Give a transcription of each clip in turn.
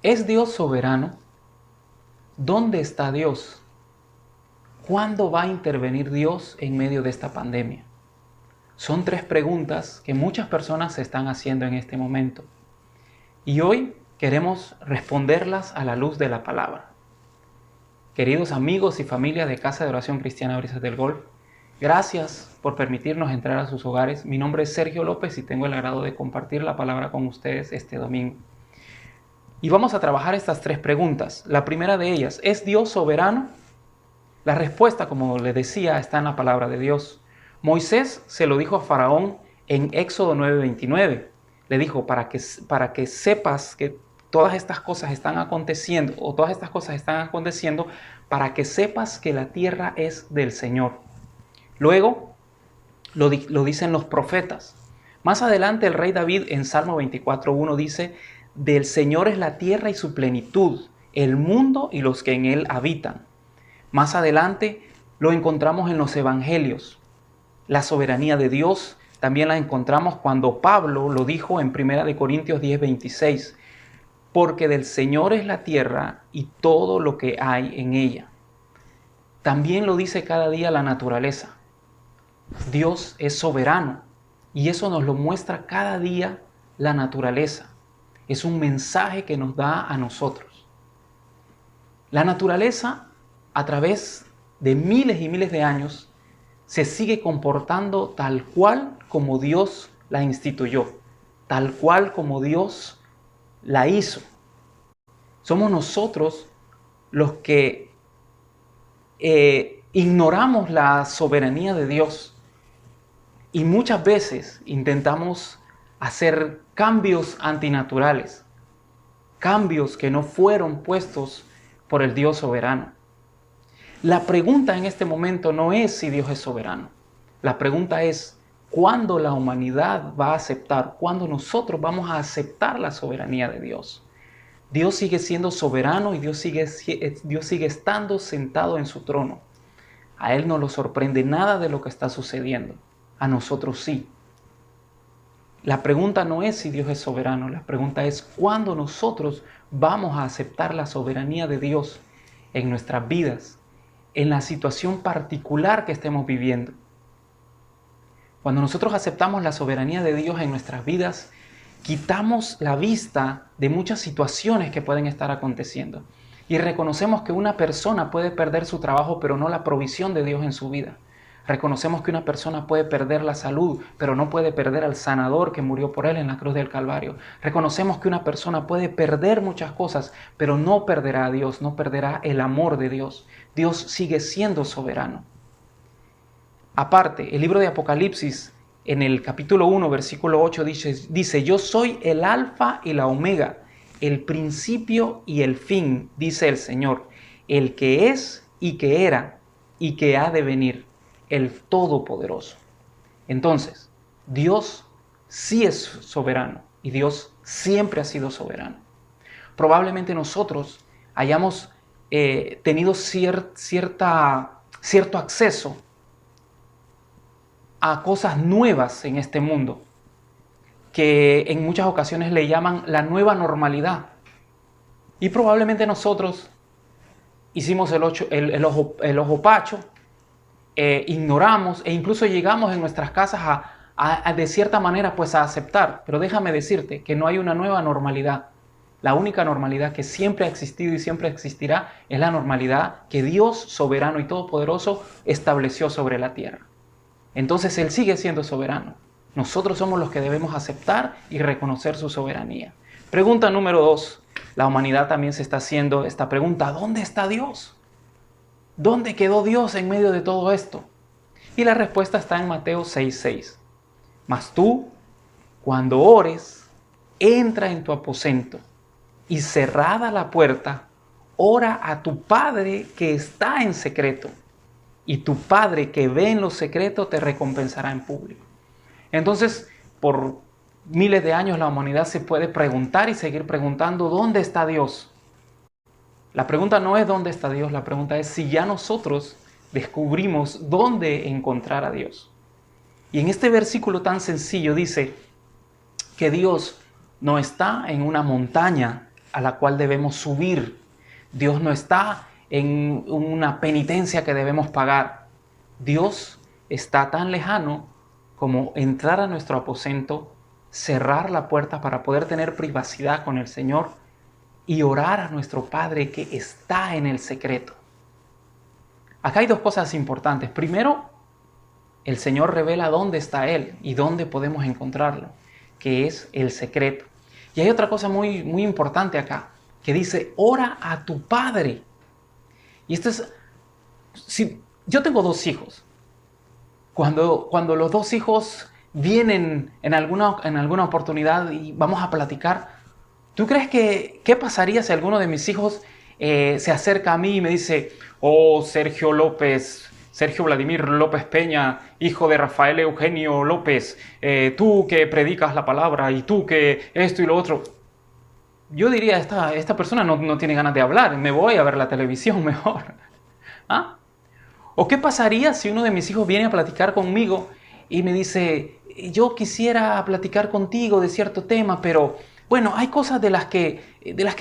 ¿Es Dios soberano? ¿Dónde está Dios? ¿Cuándo va a intervenir Dios en medio de esta pandemia? Son tres preguntas que muchas personas se están haciendo en este momento. Y hoy queremos responderlas a la luz de la palabra. Queridos amigos y familia de Casa de Oración Cristiana Brisas del Golf, gracias por permitirnos entrar a sus hogares. Mi nombre es Sergio López y tengo el agrado de compartir la palabra con ustedes este domingo. Y vamos a trabajar estas tres preguntas. La primera de ellas, ¿es Dios soberano? La respuesta, como les decía, está en la palabra de Dios. Moisés se lo dijo a Faraón en Éxodo 9:29. Le dijo, para que sepas que todas estas cosas están aconteciendo, para que sepas que la tierra es del Señor. Luego lo dicen los profetas. Más adelante el rey David en Salmo 24:1 dice, del Señor es la tierra y su plenitud, el mundo y los que en él habitan. Más adelante lo encontramos en los evangelios. La soberanía de Dios también la encontramos cuando Pablo lo dijo en 1 Corintios 10:26, porque del Señor es la tierra y todo lo que hay en ella. También lo dice cada día la naturaleza. Dios es soberano y eso nos lo muestra cada día la naturaleza. Es un mensaje que nos da a nosotros. La naturaleza, a través de miles y miles de años, se sigue comportando tal cual como Dios la instituyó, tal cual como Dios la hizo. Somos nosotros los que ignoramos la soberanía de Dios y muchas veces intentamos hacer cambios antinaturales, cambios que no fueron puestos por el Dios soberano. La pregunta en este momento no es si Dios es soberano. La pregunta es cuándo la humanidad va a aceptar, cuándo nosotros vamos a aceptar la soberanía de Dios. Dios sigue siendo soberano y Dios sigue estando sentado en su trono. A Él no lo sorprende nada de lo que está sucediendo. A nosotros sí. La pregunta no es si Dios es soberano, la pregunta es cuándo nosotros vamos a aceptar la soberanía de Dios en nuestras vidas, en la situación particular que estemos viviendo. Cuando nosotros aceptamos la soberanía de Dios en nuestras vidas, quitamos la vista de muchas situaciones que pueden estar aconteciendo y reconocemos que una persona puede perder su trabajo, pero no la provisión de Dios en su vida. Reconocemos que una persona puede perder la salud, pero no puede perder al sanador que murió por él en la cruz del Calvario. Reconocemos que una persona puede perder muchas cosas, pero no perderá a Dios, no perderá el amor de Dios. Dios sigue siendo soberano. Aparte, el libro de Apocalipsis, en el capítulo 1, versículo 8, dice, yo soy el alfa y la omega, el principio y el fin, dice el Señor, el que es y que era y que ha de venir, el Todopoderoso. Entonces, Dios sí es soberano y Dios siempre ha sido soberano. Probablemente nosotros hayamos tenido cierto acceso a cosas nuevas en este mundo, que en muchas ocasiones le llaman la nueva normalidad. Y probablemente nosotros hicimos el ojo pacho, ignoramos e incluso llegamos en nuestras casas de cierta manera pues a aceptar. Pero déjame decirte que no hay una nueva normalidad. La única normalidad que siempre ha existido y siempre existirá es la normalidad que Dios soberano y todopoderoso estableció sobre la tierra. Entonces Él sigue siendo soberano. Nosotros somos los que debemos aceptar y reconocer su soberanía. Pregunta número 2. La humanidad también se está haciendo esta pregunta. ¿Dónde está Dios? ¿Dónde quedó Dios en medio de todo esto? Y la respuesta está en Mateo 6:6. Mas tú, cuando ores, entra en tu aposento y cerrada la puerta, ora a tu Padre que está en secreto. Y tu Padre que ve en lo secreto te recompensará en público. Entonces, por miles de años la humanidad se puede preguntar y seguir preguntando, ¿dónde está Dios? La pregunta no es dónde está Dios, la pregunta es si ya nosotros descubrimos dónde encontrar a Dios. Y en este versículo tan sencillo dice que Dios no está en una montaña a la cual debemos subir. Dios no está en una penitencia que debemos pagar. Dios está tan lejano como entrar a nuestro aposento, cerrar la puerta para poder tener privacidad con el Señor y orar a nuestro Padre que está en el secreto. Acá hay dos cosas importantes. Primero, el Señor revela dónde está Él y dónde podemos encontrarlo, que es el secreto. Y hay otra cosa muy, muy importante acá, que dice, ora a tu Padre. Y esto es, si yo tengo dos hijos, cuando los dos hijos vienen en alguna oportunidad y vamos a platicar, ¿tú crees que qué pasaría si alguno de mis hijos se acerca a mí y me dice, oh Sergio Vladimir López Peña, hijo de Rafael Eugenio López, tú que predicas la palabra y tú que esto y lo otro? Yo diría, esta persona no tiene ganas de hablar, me voy a ver la televisión mejor. ¿Ah? ¿O qué pasaría si uno de mis hijos viene a platicar conmigo y me dice, yo quisiera platicar contigo de cierto tema, pero bueno, hay cosas de las que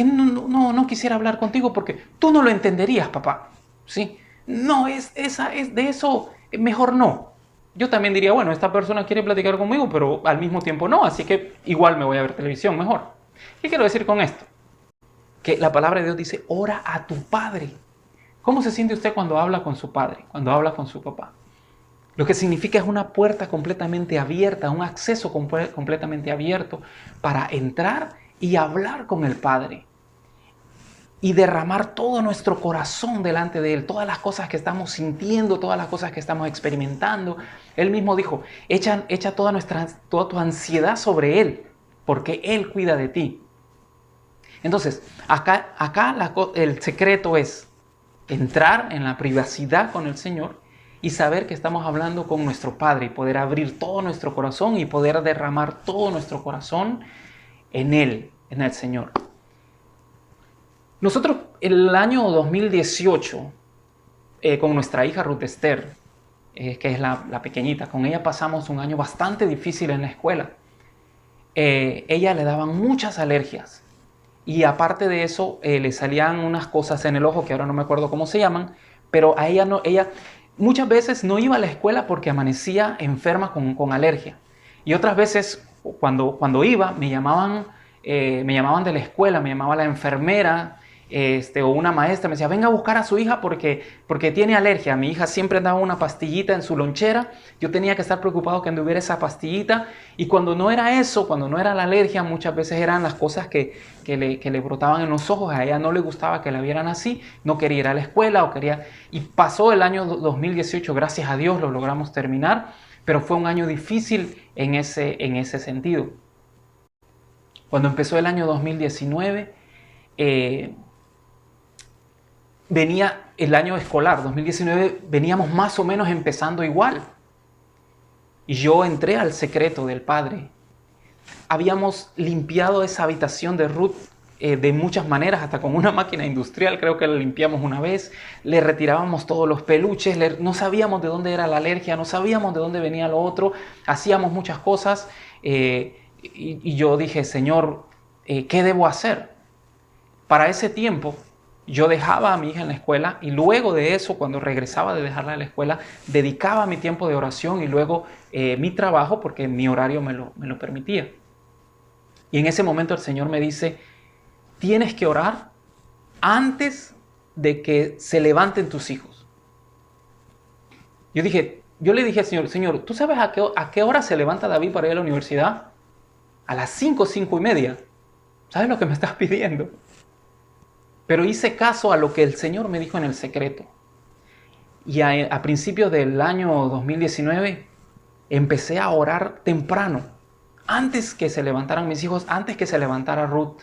no quisiera hablar contigo porque tú no lo entenderías, papá? ¿Sí? No, de eso, mejor no. Yo también diría, bueno, esta persona quiere platicar conmigo, pero al mismo tiempo no, así que igual me voy a ver televisión mejor. ¿Qué quiero decir con esto? Que la palabra de Dios dice, ora a tu Padre. ¿Cómo se siente usted cuando habla con su padre, cuando habla con su papá? Lo que significa es una puerta completamente abierta, un acceso completamente abierto para entrar y hablar con el Padre y derramar todo nuestro corazón delante de Él, todas las cosas que estamos sintiendo, todas las cosas que estamos experimentando. Él mismo dijo, echa toda tu ansiedad sobre Él, porque Él cuida de ti. Entonces, acá el secreto es entrar en la privacidad con el Señor y saber que estamos hablando con nuestro Padre y poder abrir todo nuestro corazón y poder derramar todo nuestro corazón en Él, en el Señor. Nosotros el año 2018, con nuestra hija Ruth Esther, que es la pequeñita, con ella pasamos un año bastante difícil en la escuela. Ella le daban muchas alergias. Y aparte de eso, le salían unas cosas en el ojo que ahora no me acuerdo cómo se llaman, pero a ella muchas veces no iba a la escuela porque amanecía enferma con alergia. Y otras veces, cuando iba, me llamaban de la escuela, me llamaba la enfermera o una maestra, me decía, venga a buscar a su hija porque tiene alergia. Mi hija siempre andaba una pastillita en su lonchera, yo tenía que estar preocupado que anduviera esa pastillita, y cuando no era eso, cuando no era la alergia, muchas veces eran las cosas que le brotaban en los ojos. A ella no le gustaba que la vieran así, no quería ir a la escuela y pasó el año 2018, gracias a Dios lo logramos terminar, pero fue un año difícil en ese sentido. Cuando empezó el año 2019, venía el año escolar, 2019, veníamos más o menos empezando igual. Y yo entré al secreto del Padre. Habíamos limpiado esa habitación de Ruth de muchas maneras, hasta con una máquina industrial, creo que la limpiamos una vez. Le retirábamos todos los peluches, no sabíamos de dónde era la alergia, no sabíamos de dónde venía lo otro. Hacíamos muchas cosas y yo dije, Señor, ¿qué debo hacer? Para ese tiempo, yo dejaba a mi hija en la escuela y luego de eso, cuando regresaba de dejarla en la escuela, dedicaba mi tiempo de oración y luego mi trabajo porque mi horario me lo permitía. Y en ese momento el Señor me dice, tienes que orar antes de que se levanten tus hijos. Yo le dije al Señor, ¿tú sabes a qué hora se levanta David para ir a la universidad? A las 5:30. ¿Sabes lo que me estás pidiendo? Pero hice caso a lo que el Señor me dijo en el secreto. Y a principios del año 2019 empecé a orar temprano, antes que se levantaran mis hijos, antes que se levantara Ruth.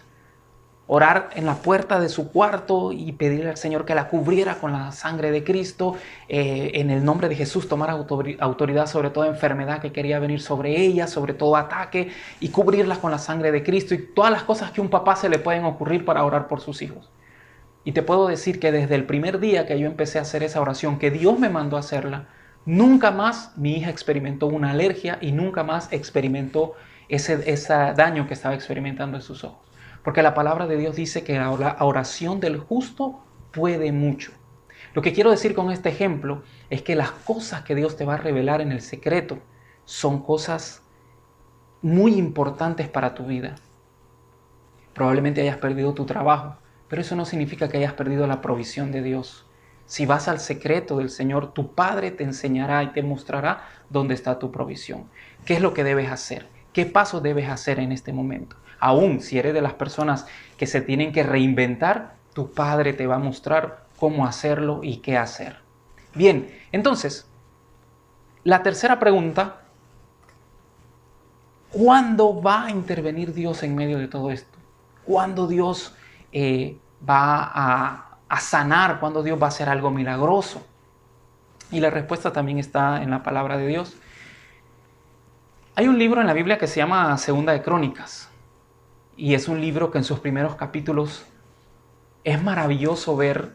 Orar en la puerta de su cuarto y pedirle al Señor que la cubriera con la sangre de Cristo. En el nombre de Jesús tomar autoridad sobre toda enfermedad que quería venir sobre ella, sobre todo ataque, y cubrirla con la sangre de Cristo y todas las cosas que a un papá se le pueden ocurrir para orar por sus hijos. Y te puedo decir que desde el primer día que yo empecé a hacer esa oración, que Dios me mandó a hacerla, nunca más mi hija experimentó una alergia y nunca más experimentó ese daño que estaba experimentando en sus ojos. Porque la palabra de Dios dice que la oración del justo puede mucho. Lo que quiero decir con este ejemplo es que las cosas que Dios te va a revelar en el secreto son cosas muy importantes para tu vida. Probablemente hayas perdido tu trabajo, pero eso no significa que hayas perdido la provisión de Dios. Si vas al secreto del Señor, tu Padre te enseñará y te mostrará dónde está tu provisión. ¿Qué es lo que debes hacer? ¿Qué pasos debes hacer en este momento? Aún si eres de las personas que se tienen que reinventar, tu Padre te va a mostrar cómo hacerlo y qué hacer. Bien, entonces, la tercera pregunta: ¿cuándo va a intervenir Dios en medio de todo esto? ¿Cuándo Dios va a sanar? ¿Cuándo Dios va a hacer algo milagroso? Y la respuesta también está en la palabra de Dios. Hay un libro en la Biblia que se llama Segunda de Crónicas. Y es un libro que en sus primeros capítulos es maravilloso ver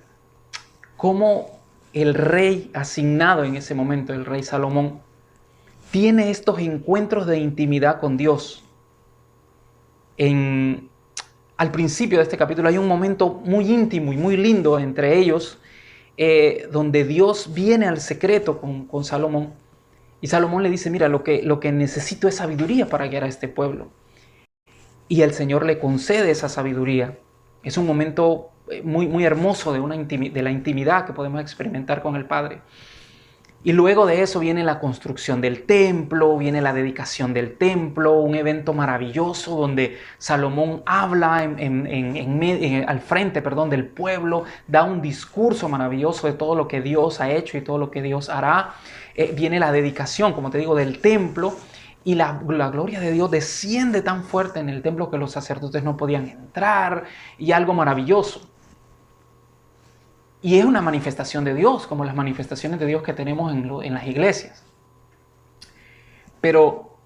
cómo el rey asignado en ese momento, el rey Salomón, tiene estos encuentros de intimidad con Dios. Al principio de este capítulo hay un momento muy íntimo y muy lindo entre ellos, donde Dios viene al secreto con Salomón, y Salomón le dice: mira, lo que necesito es sabiduría para guiar a este pueblo. Y el Señor le concede esa sabiduría. Es un momento muy, muy hermoso de la intimidad que podemos experimentar con el Padre. Y luego de eso viene la construcción del templo, viene la dedicación del templo, un evento maravilloso donde Salomón habla al frente del pueblo, da un discurso maravilloso de todo lo que Dios ha hecho y todo lo que Dios hará. Viene la dedicación, como te digo, del templo, y la gloria de Dios desciende tan fuerte en el templo que los sacerdotes no podían entrar, y algo maravilloso. Y es una manifestación de Dios, como las manifestaciones de Dios que tenemos en las iglesias. Pero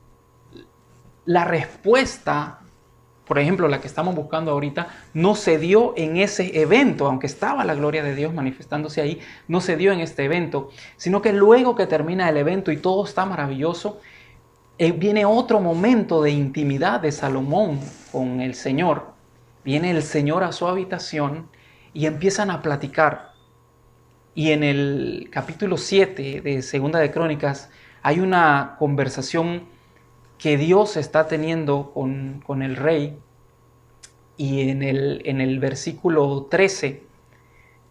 la respuesta, por ejemplo, la que estamos buscando ahorita, no se dio en ese evento, aunque estaba la gloria de Dios manifestándose ahí, no se dio en este evento, sino que luego que termina el evento y todo está maravilloso, viene otro momento de intimidad de Salomón con el Señor. Viene el Señor a su habitación y empiezan a platicar. Y en el capítulo 7 de Segunda de Crónicas hay una conversación que Dios está teniendo con el rey. Y en el versículo 13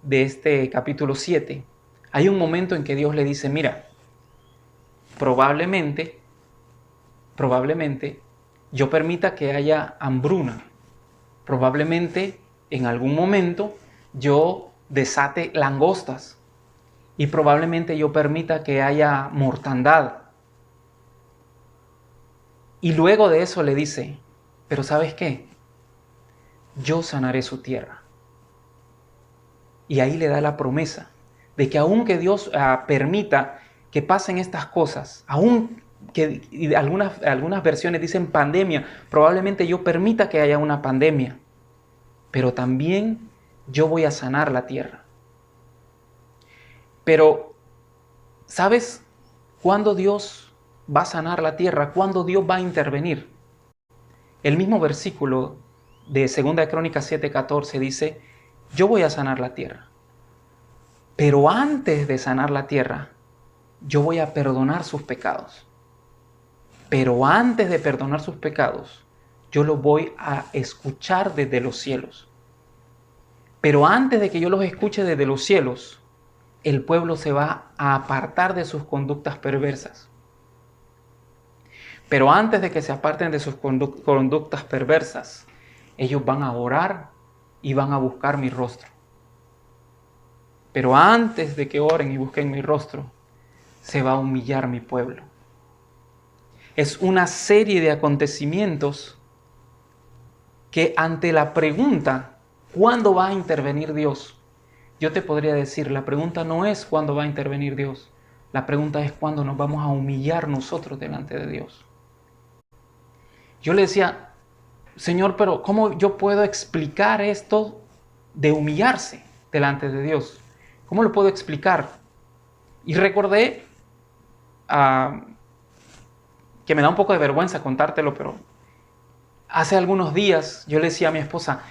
de este capítulo 7 hay un momento en que Dios le dice: mira, probablemente yo permita que haya hambruna. Probablemente en algún momento yo desate langostas, y probablemente yo permita que haya mortandad. Y luego de eso le dice: pero ¿sabes qué? Yo sanaré su tierra. Y ahí le da la promesa de que aunque Dios permita que pasen estas cosas, aún que algunas versiones dicen pandemia, probablemente yo permita que haya una pandemia, pero también yo voy a sanar la tierra. Pero, ¿sabes cuándo Dios va a sanar la tierra? ¿Cuándo Dios va a intervenir? El mismo versículo de 2 de Crónicas 7:14 dice: yo voy a sanar la tierra, pero antes de sanar la tierra, yo voy a perdonar sus pecados. Pero antes de perdonar sus pecados, yo los voy a escuchar desde los cielos. Pero antes de que yo los escuche desde los cielos, el pueblo se va a apartar de sus conductas perversas. Pero antes de que se aparten de sus conductas perversas, ellos van a orar y van a buscar mi rostro. Pero antes de que oren y busquen mi rostro, se va a humillar mi pueblo. Es una serie de acontecimientos que, ante la pregunta ¿cuándo va a intervenir Dios?, yo te podría decir, la pregunta no es cuándo va a intervenir Dios. La pregunta es cuándo nos vamos a humillar nosotros delante de Dios. Yo le decía: Señor, pero ¿cómo yo puedo explicar esto de humillarse delante de Dios? ¿Cómo lo puedo explicar? Y recordé que me da un poco de vergüenza contártelo, pero hace algunos días yo le decía a mi esposa,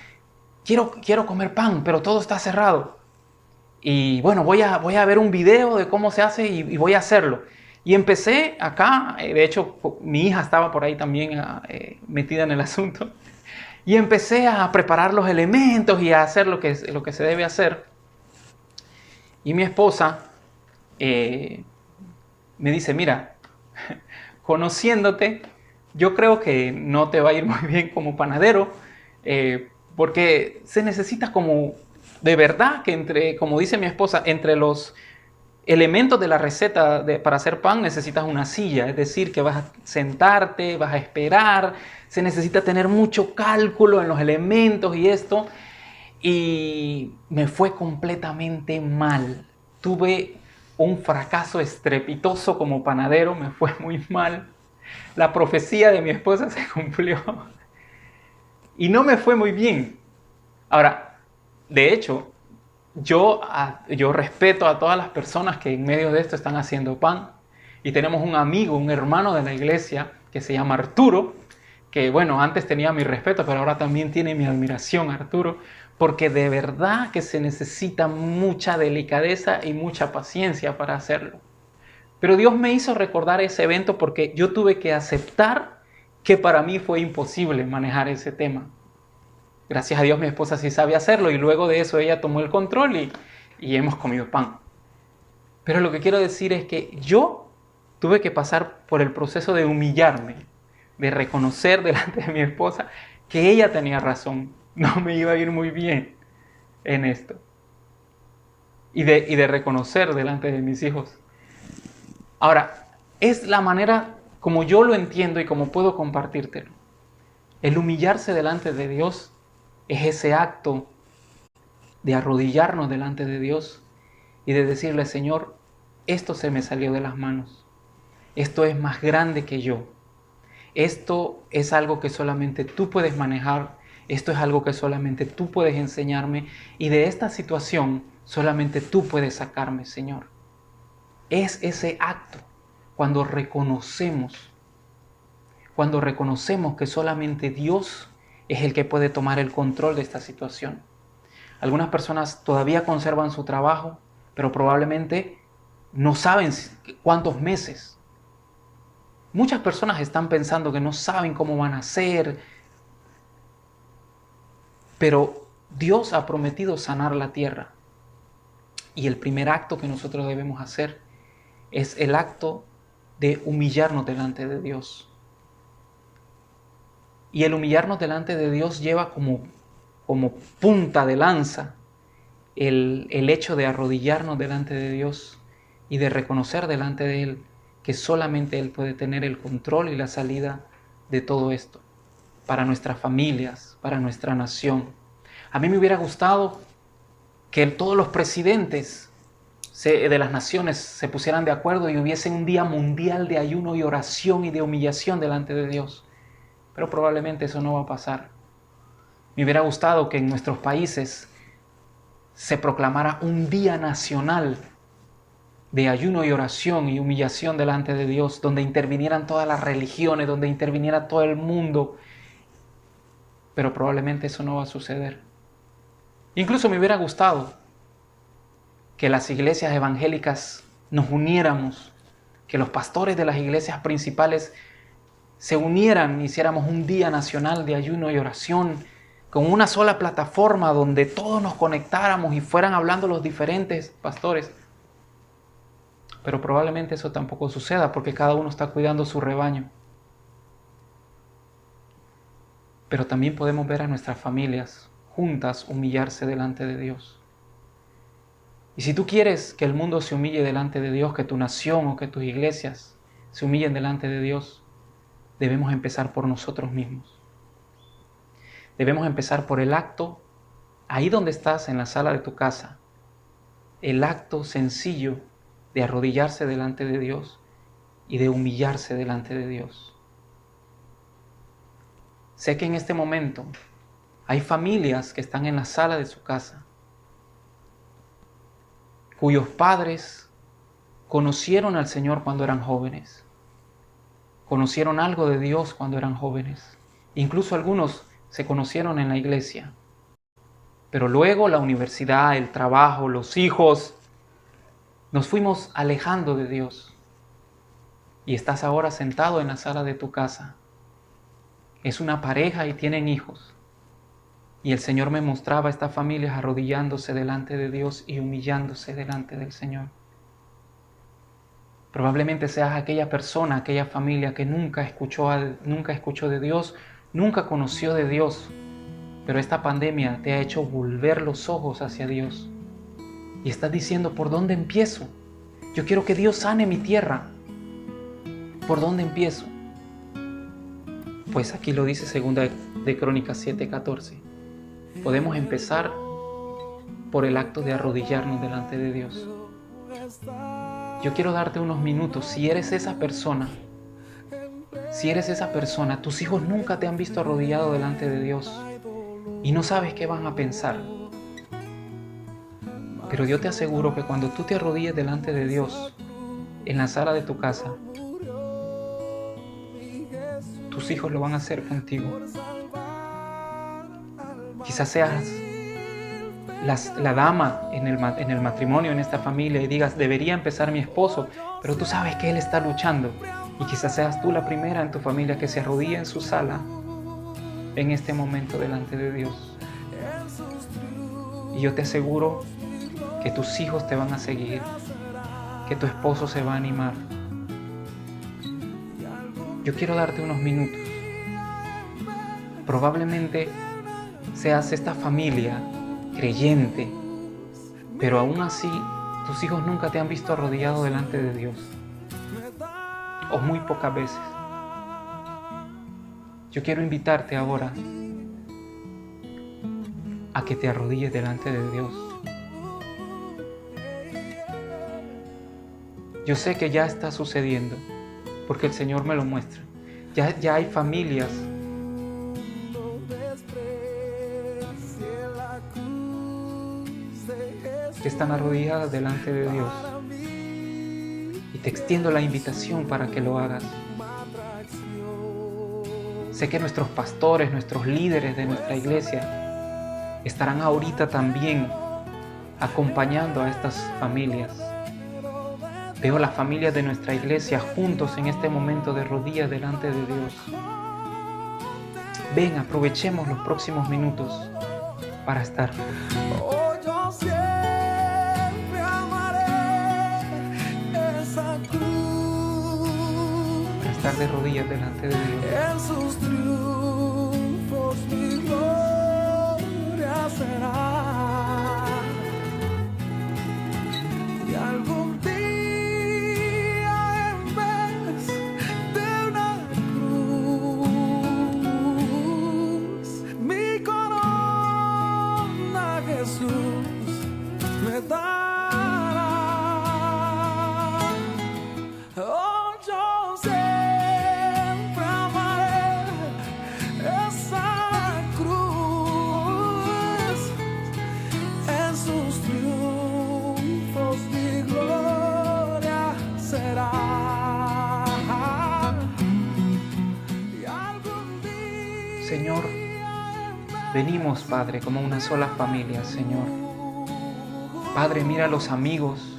quiero comer pan, pero todo está cerrado. Y bueno, voy a ver un video de cómo se hace y voy a hacerlo. Y empecé acá, de hecho mi hija estaba por ahí también metida en el asunto. Y empecé a preparar los elementos y a hacer lo que se debe hacer. Y mi esposa me dice, mira, conociéndote, yo creo que no te va a ir muy bien como panadero, porque se necesita como, de verdad, que como dice mi esposa, entre los elementos de la receta para hacer pan necesitas una silla, es decir, que vas a sentarte, vas a esperar, se necesita tener mucho cálculo en los elementos y esto, y me fue completamente mal. Tuve un fracaso estrepitoso como panadero, me fue muy mal. La profecía de mi esposa se cumplió y no me fue muy bien. Ahora, de hecho, yo respeto a todas las personas que en medio de esto están haciendo pan. Y tenemos un amigo, un hermano de la iglesia que se llama Arturo, que bueno, antes tenía mi respeto, pero ahora también tiene mi admiración, Arturo, porque de verdad que se necesita mucha delicadeza y mucha paciencia para hacerlo. Pero Dios me hizo recordar ese evento porque yo tuve que aceptar que para mí fue imposible manejar ese tema. Gracias a Dios mi esposa sí sabe hacerlo y luego de eso ella tomó el control y hemos comido pan. Pero lo que quiero decir es que yo tuve que pasar por el proceso de humillarme, de reconocer delante de mi esposa que ella tenía razón, no me iba a ir muy bien en esto. Y de reconocer delante de mis hijos. Ahora, es la manera como yo lo entiendo y como puedo compartírtelo. El humillarse delante de Dios es ese acto de arrodillarnos delante de Dios y de decirle, Señor, esto se me salió de las manos. Esto es más grande que yo. Esto es algo que solamente tú puedes manejar. Esto es algo que solamente tú puedes enseñarme. Y de esta situación solamente tú puedes sacarme, Señor. Es ese acto cuando reconocemos que solamente Dios es el que puede tomar el control de esta situación. Algunas personas todavía conservan su trabajo, pero probablemente no saben cuántos meses. Muchas personas están pensando que no saben cómo van a hacer, pero Dios ha prometido sanar la tierra. Y el primer acto que nosotros debemos hacer es el acto de humillarnos delante de Dios. Y el humillarnos delante de Dios lleva como punta de lanza el hecho de arrodillarnos delante de Dios y de reconocer delante de Él que solamente Él puede tener el control y la salida de todo esto, para nuestras familias, para nuestra nación. A mí me hubiera gustado que todos los presidentes de las naciones se pusieran de acuerdo y hubiese un día mundial de ayuno y oración y de humillación delante de Dios. Pero probablemente eso no va a pasar. Me hubiera gustado que en nuestros países se proclamara un día nacional de ayuno y oración y humillación delante de Dios, donde intervinieran todas las religiones, donde interviniera todo el mundo. Pero probablemente eso no va a suceder. Incluso me hubiera gustado que las iglesias evangélicas nos uniéramos, que los pastores de las iglesias principales se unieran, hiciéramos un día nacional de ayuno y oración con una sola plataforma donde todos nos conectáramos y fueran hablando los diferentes pastores. Pero probablemente eso tampoco suceda porque cada uno está cuidando su rebaño. Pero también podemos ver a nuestras familias juntas humillarse delante de Dios. Y si tú quieres que el mundo se humille delante de Dios, que tu nación o que tus iglesias se humillen delante de Dios, debemos empezar por nosotros mismos. Debemos empezar por el acto, ahí donde estás, en la sala de tu casa, el acto sencillo de arrodillarse delante de Dios y de humillarse delante de Dios. Sé que en este momento hay familias que están en la sala de su casa, cuyos padres conocieron al Señor cuando eran jóvenes, conocieron algo de Dios cuando eran jóvenes, Incluso algunos se conocieron en la iglesia. Pero luego la universidad, el trabajo, los hijos, nos fuimos alejando de Dios. Y estás ahora sentado en la sala de tu casa. Es una pareja y tienen hijos. Y el Señor me mostraba a estas familias arrodillándose delante de Dios y humillándose delante del Señor. Probablemente seas aquella persona, aquella familia que nunca escuchó de Dios, nunca conoció de Dios, pero esta pandemia te ha hecho volver los ojos hacia Dios. Y estás diciendo, ¿por dónde empiezo? Yo quiero que Dios sane mi tierra. ¿Por dónde empiezo? Pues aquí lo dice 2 Crónicas 7:14. Podemos empezar por el acto de arrodillarnos delante de Dios. Yo quiero darte unos minutos. Si eres esa persona, tus hijos nunca te han visto arrodillado delante de Dios y no sabes qué van a pensar. Pero yo te aseguro que cuando tú te arrodilles delante de Dios en la sala de tu casa, tus hijos lo van a hacer contigo. Quizás seas la dama en el matrimonio, en esta familia, y digas, debería empezar mi esposo, pero tú sabes que él está luchando. Y quizás seas tú la primera en tu familia que se arrodilla en su sala en este momento delante de Dios. Y yo te aseguro que tus hijos te van a seguir, que tu esposo se va a animar. Yo quiero darte unos minutos. Probablemente seas esta familia creyente, pero aún así tus hijos nunca te han visto arrodillado delante de Dios, o muy pocas veces. Yo quiero invitarte ahora a que te arrodilles delante de Dios. Yo sé que ya está sucediendo, porque el Señor me lo muestra. Ya hay familias que están arrodilladas delante de Dios. Y te extiendo la invitación para que lo hagas. Sé que nuestros pastores, nuestros líderes de nuestra iglesia estarán ahorita también acompañando a estas familias. Veo las familias de nuestra iglesia juntos en este momento de rodillas delante de Dios. Ven, aprovechemos los próximos minutos para estar. Estar de rodillas delante de Dios. En sus triunfos mi gloria será. Y algún día en vez de una cruz, mi corona Jesús me dará. Oh, yo sé. Señor, venimos, Padre, como una sola familia, Señor. Padre, mira a los amigos,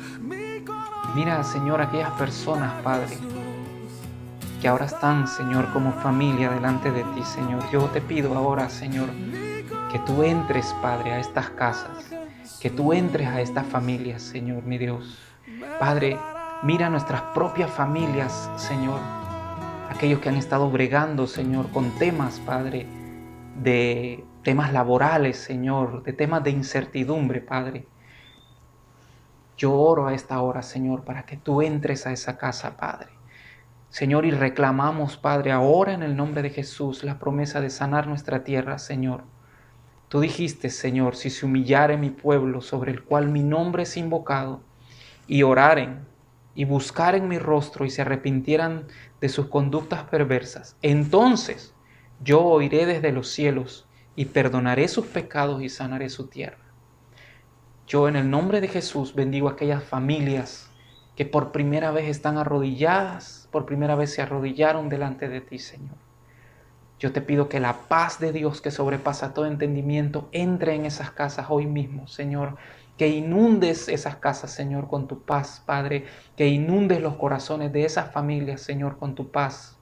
mira, Señor, a aquellas personas, Padre, que ahora están, Señor, como familia delante de ti, Señor. Yo te pido ahora, Señor, que tú entres, Padre, a estas casas, que tú entres a estas familias, Señor, mi Dios. Padre, mira nuestras propias familias, Señor. Aquellos que han estado bregando, Señor, con temas, Padre, de temas laborales, Señor, de temas de incertidumbre, Padre. Yo oro a esta hora, Señor, para que tú entres a esa casa, Padre. Señor, y reclamamos, Padre, ahora en el nombre de Jesús, la promesa de sanar nuestra tierra, Señor. Tú dijiste, Señor, si se humillare mi pueblo sobre el cual mi nombre es invocado, y oraren, y buscaren mi rostro, y se arrepintieran de sus conductas perversas, entonces yo oiré desde los cielos, y perdonaré sus pecados y sanaré su tierra. Yo en el nombre de Jesús bendigo a aquellas familias que por primera vez están arrodilladas, por primera vez se arrodillaron delante de ti, Señor. Yo te pido que la paz de Dios que sobrepasa todo entendimiento entre en esas casas hoy mismo, Señor. Que inundes esas casas, Señor, con tu paz, Padre. Que inundes los corazones de esas familias, Señor, con tu paz.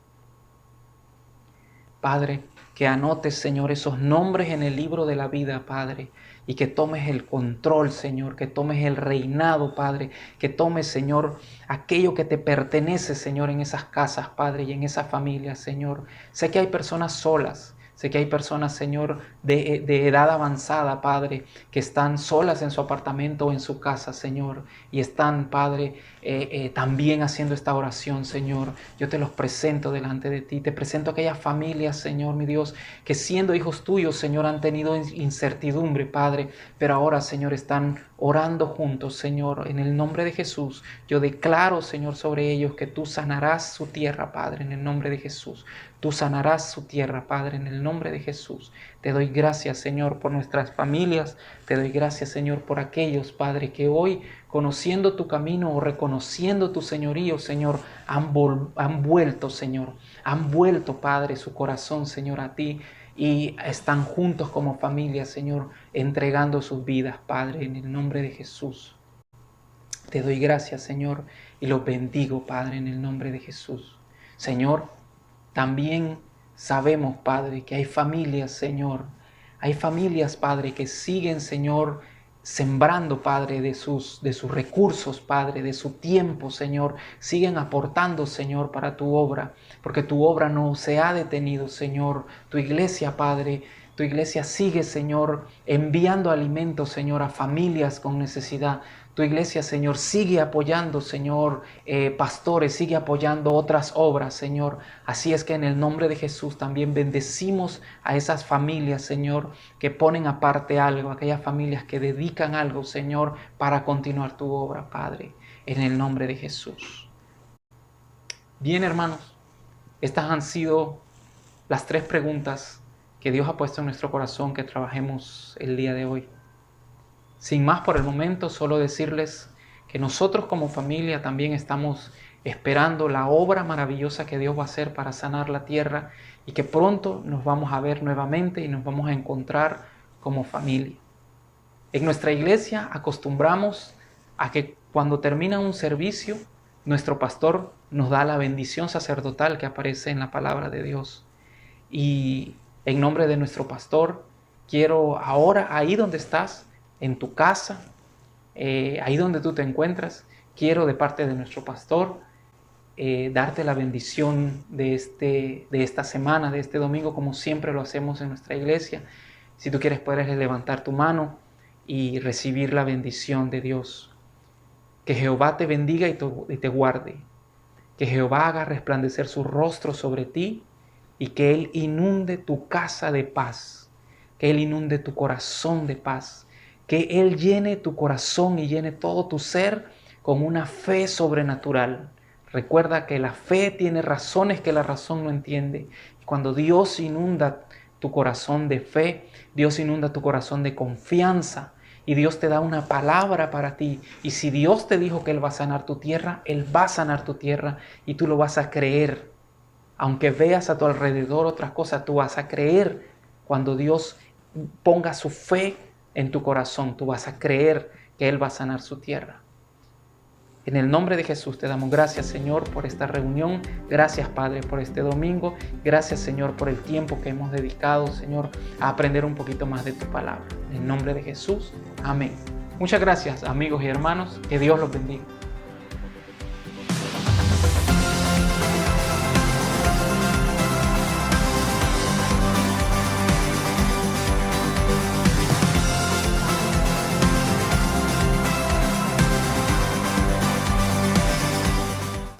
Padre, que anotes, Señor, esos nombres en el libro de la vida, Padre, y que tomes el control, Señor, que tomes el reinado, Padre, que tomes, Señor, aquello que te pertenece, Señor, en esas casas, Padre, y en esas familias, Señor. Sé que hay personas solas. Sé que hay personas, Señor, de edad avanzada, Padre, que están solas en su apartamento o en su casa, Señor, y están, Padre, también haciendo esta oración, Señor. Yo te los presento delante de ti. Te presento aquellas familias, Señor, mi Dios, que siendo hijos tuyos, Señor, han tenido incertidumbre, Padre, pero ahora, Señor, están orando juntos, Señor, en el nombre de Jesús. Yo declaro, Señor, sobre ellos que tú sanarás su tierra, Padre, en el nombre de Jesús. Tú sanarás su tierra, Padre, en el nombre de Jesús. Te doy gracias, Señor, por nuestras familias. Te doy gracias, Señor, por aquellos, Padre, que hoy, conociendo tu camino o reconociendo tu señorío, Señor, han vuelto, Señor. Han vuelto, Padre, su corazón, Señor, a ti. Y están juntos como familia, Señor, entregando sus vidas, Padre, en el nombre de Jesús. Te doy gracias, Señor, y los bendigo, Padre, en el nombre de Jesús. Señor, también sabemos, Padre, que hay familias, Señor. Hay familias, Padre, que siguen, Señor, sembrando, Padre, de sus recursos, Padre, de su tiempo, Señor. Siguen aportando, Señor, para tu obra, porque tu obra no se ha detenido, Señor. Tu iglesia, Padre, tu iglesia sigue, Señor, enviando alimentos, Señor, a familias con necesidad. Tu iglesia, Señor, sigue apoyando, Señor, pastores, sigue apoyando otras obras, Señor. Así es que en el nombre de Jesús también bendecimos a esas familias, Señor, que ponen aparte algo, aquellas familias que dedican algo, Señor, para continuar tu obra, Padre, en el nombre de Jesús. Bien, hermanos, estas han sido las 3 preguntas que Dios ha puesto en nuestro corazón que trabajemos el día de hoy. Sin más por el momento, solo decirles que nosotros como familia también estamos esperando la obra maravillosa que Dios va a hacer para sanar la tierra y que pronto nos vamos a ver nuevamente y nos vamos a encontrar como familia. En nuestra iglesia acostumbramos a que cuando termina un servicio, nuestro pastor nos da la bendición sacerdotal que aparece en la palabra de Dios. Y en nombre de nuestro pastor, quiero ahora, ahí donde estás, en tu casa, ahí donde tú te encuentras, quiero de parte de nuestro pastor darte la bendición de esta semana, de este domingo, como siempre lo hacemos en nuestra iglesia. Si tú quieres, puedes levantar tu mano y recibir la bendición de Dios. Que Jehová te bendiga y te guarde. Que Jehová haga resplandecer su rostro sobre ti y que Él inunde tu casa de paz. Que Él inunde tu corazón de paz. Que Él llene tu corazón y llene todo tu ser con una fe sobrenatural. Recuerda que la fe tiene razones que la razón no entiende. Cuando Dios inunda tu corazón de fe, Dios inunda tu corazón de confianza y Dios te da una palabra para ti. Y si Dios te dijo que Él va a sanar tu tierra, Él va a sanar tu tierra y tú lo vas a creer. Aunque veas a tu alrededor otras cosas, tú vas a creer. Cuando Dios ponga su fe en tu corazón, tú vas a creer que Él va a sanar su tierra. En el nombre de Jesús te damos gracias, Señor, por esta reunión. Gracias, Padre, por este domingo. Gracias, Señor, por el tiempo que hemos dedicado, Señor, a aprender un poquito más de tu palabra. En el nombre de Jesús, amén. Muchas gracias, amigos y hermanos. Que Dios los bendiga.